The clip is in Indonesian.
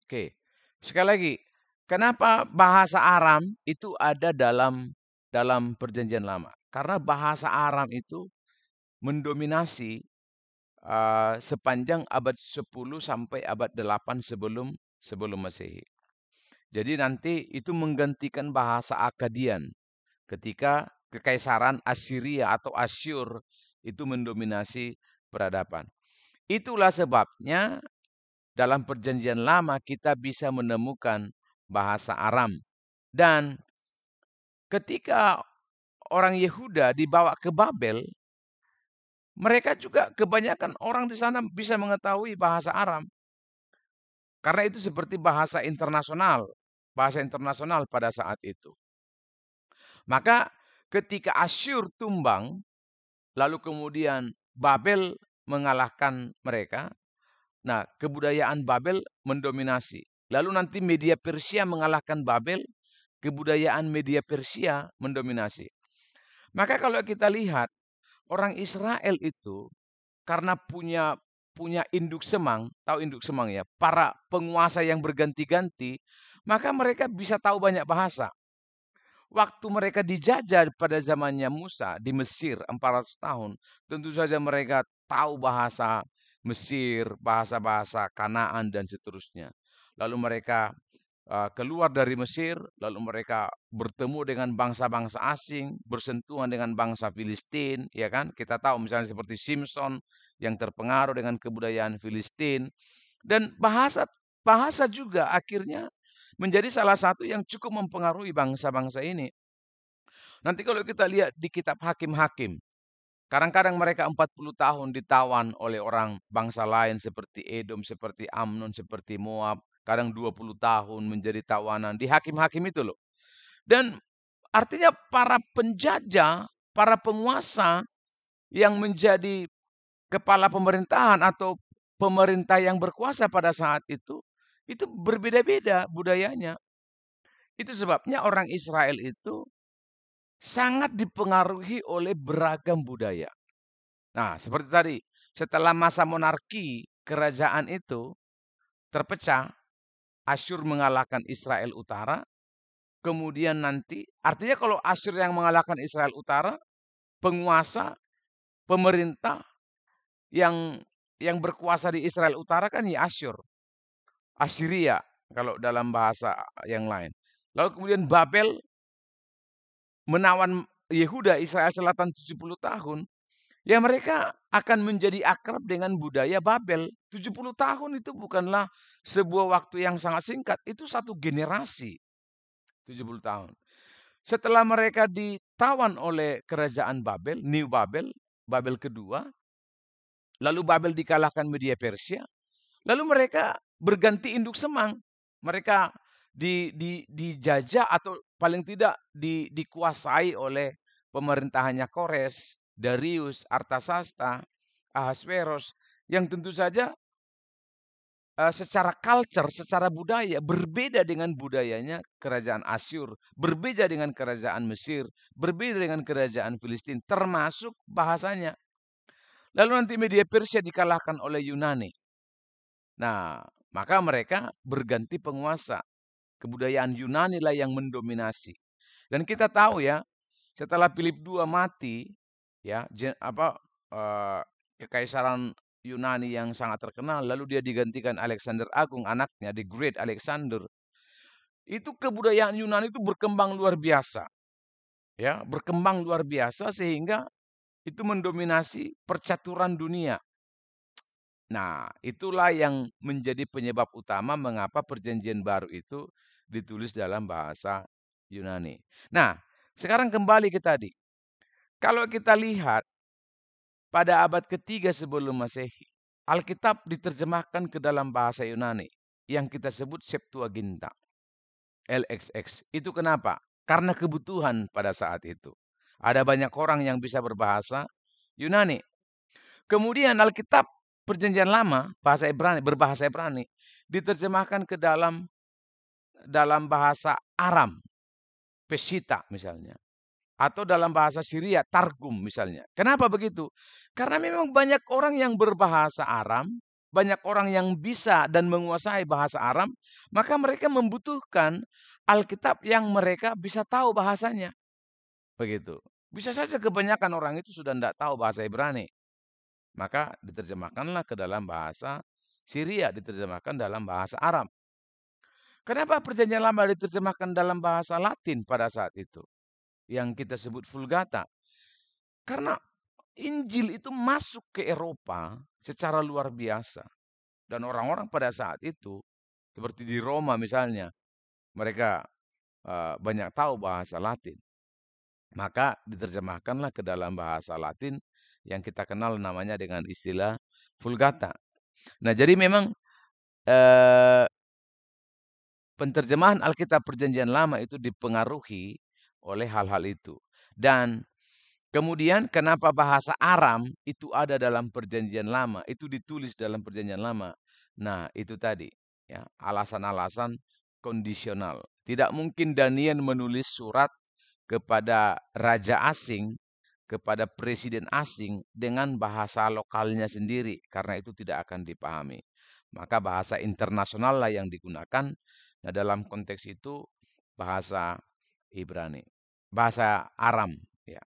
Oke. Sekali lagi, kenapa bahasa Aram itu ada dalam Perjanjian Lama? Karena bahasa Aram itu mendominasi sepanjang abad 10 sampai abad 8 sebelum sebelum Masehi. Jadi nanti itu menggantikan bahasa Akkadian ketika kekaisaran Assyria atau Asyur itu mendominasi peradaban. Itulah sebabnya dalam Perjanjian Lama kita bisa menemukan bahasa Aram. Dan ketika orang Yehuda dibawa ke Babel, mereka juga kebanyakan orang di sana bisa mengetahui bahasa Aram. Karena itu seperti bahasa internasional pada saat itu. Maka ketika Asyur tumbang, lalu kemudian Babel mengalahkan mereka, nah kebudayaan Babel mendominasi. Lalu nanti media Persia mengalahkan Babel, kebudayaan media Persia mendominasi. Maka kalau kita lihat, orang Israel itu karena punya induk semang, tahu induk semang ya, para penguasa yang berganti-ganti, maka mereka bisa tahu banyak bahasa. Waktu mereka dijajah pada zamannya Musa di Mesir 400 tahun, tentu saja mereka tahu bahasa Mesir, bahasa-bahasa Kanaan dan seterusnya. Lalu mereka keluar dari Mesir, lalu mereka bertemu dengan bangsa-bangsa asing, bersentuhan dengan bangsa Filistin, ya kan? Kita tahu misalnya seperti Simpson yang terpengaruh dengan kebudayaan Filistin, dan bahasa bahasa juga akhirnya menjadi salah satu yang cukup mempengaruhi bangsa-bangsa ini. Nanti kalau kita lihat di kitab Hakim-Hakim, kadang-kadang mereka 40 tahun ditawan oleh orang bangsa lain seperti Edom, seperti Amnon, seperti Moab. Kadang 20 tahun menjadi tawanan di Hakim-Hakim itu loh. Dan artinya para penjajah, para penguasa yang menjadi kepala pemerintahan atau pemerintah yang berkuasa pada saat itu berbeda-beda budayanya. Itu sebabnya orang Israel itu sangat dipengaruhi oleh beragam budaya. Nah, seperti tadi, setelah masa monarki, kerajaan itu terpecah, Asyur mengalahkan Israel Utara, kemudian nanti, artinya kalau Asyur yang mengalahkan Israel Utara, penguasa, pemerintah yang berkuasa di Israel Utara kan ya Asyur, Assyria kalau dalam bahasa yang lain. Lalu kemudian Babel menawan Yehuda, Israel Selatan 70 tahun. Ya mereka akan menjadi akrab dengan budaya Babel. 70 tahun itu bukanlah sebuah waktu yang sangat singkat. Itu satu generasi. 70 tahun. Setelah mereka ditawan oleh kerajaan Babel, New Babel, Babel kedua. Lalu Babel dikalahkan media Persia. Lalu mereka berganti induk semang. Mereka dijajah atau paling tidak dikuasai oleh pemerintahannya Kores, Darius, Artasasta, Ahasveros, yang tentu saja secara culture, secara budaya berbeda dengan budayanya kerajaan Asyur, berbeda dengan kerajaan Mesir, berbeda dengan kerajaan Filistin, termasuk bahasanya. Lalu nanti media Persia dikalahkan oleh Yunani. Nah, maka mereka berganti penguasa. Kebudayaan Yunani lah yang mendominasi. Dan kita tahu ya, setelah Philip II mati, ya, kekaisaran Yunani yang sangat terkenal, lalu dia digantikan Alexander Agung, anaknya, the Great Alexander. Itu kebudayaan Yunani itu berkembang luar biasa. Ya, berkembang luar biasa sehingga itu mendominasi percaturan dunia. Nah, itulah yang menjadi penyebab utama mengapa Perjanjian Baru itu ditulis dalam bahasa Yunani. Nah, sekarang kembali ke tadi. Kalau kita lihat pada abad ketiga sebelum Masehi, Alkitab diterjemahkan ke dalam bahasa Yunani yang kita sebut Septuaginta, LXX. Itu kenapa? Karena kebutuhan pada saat itu. Ada banyak orang yang bisa berbahasa Yunani. Kemudian Alkitab Perjanjian Lama, berbahasa Ibrani, diterjemahkan ke dalam bahasa Aram, Peshitta misalnya. Atau dalam bahasa Syria, Targum misalnya. Kenapa begitu? Karena memang banyak orang yang berbahasa Aram, banyak orang yang bisa dan menguasai bahasa Aram, maka mereka membutuhkan Alkitab yang mereka bisa tahu bahasanya. Begitu. Bisa saja kebanyakan orang itu sudah tidak tahu bahasa Ibrani. Maka diterjemahkanlah ke dalam bahasa Syria, diterjemahkan dalam bahasa Aram. Kenapa Perjanjian Lama diterjemahkan dalam bahasa Latin pada saat itu? Yang kita sebut Vulgata. Karena Injil itu masuk ke Eropa secara luar biasa. Dan orang-orang pada saat itu, seperti di Roma misalnya, mereka banyak tahu bahasa Latin. Maka diterjemahkanlah ke dalam bahasa Latin yang kita kenal namanya dengan istilah Vulgata. Nah, jadi memang penterjemahan Alkitab Perjanjian Lama itu dipengaruhi oleh hal-hal itu. Dan kemudian kenapa bahasa Aram itu ada dalam Perjanjian Lama, itu ditulis dalam Perjanjian Lama. Nah, itu tadi ya, alasan-alasan kondisional. Tidak mungkin Daniel menulis surat kepada raja asing, kepada presiden asing dengan bahasa lokalnya sendiri karena itu tidak akan dipahami. Maka bahasa internasional lah yang digunakan. Nah, dalam konteks itu bahasa Ibrani, bahasa Aram.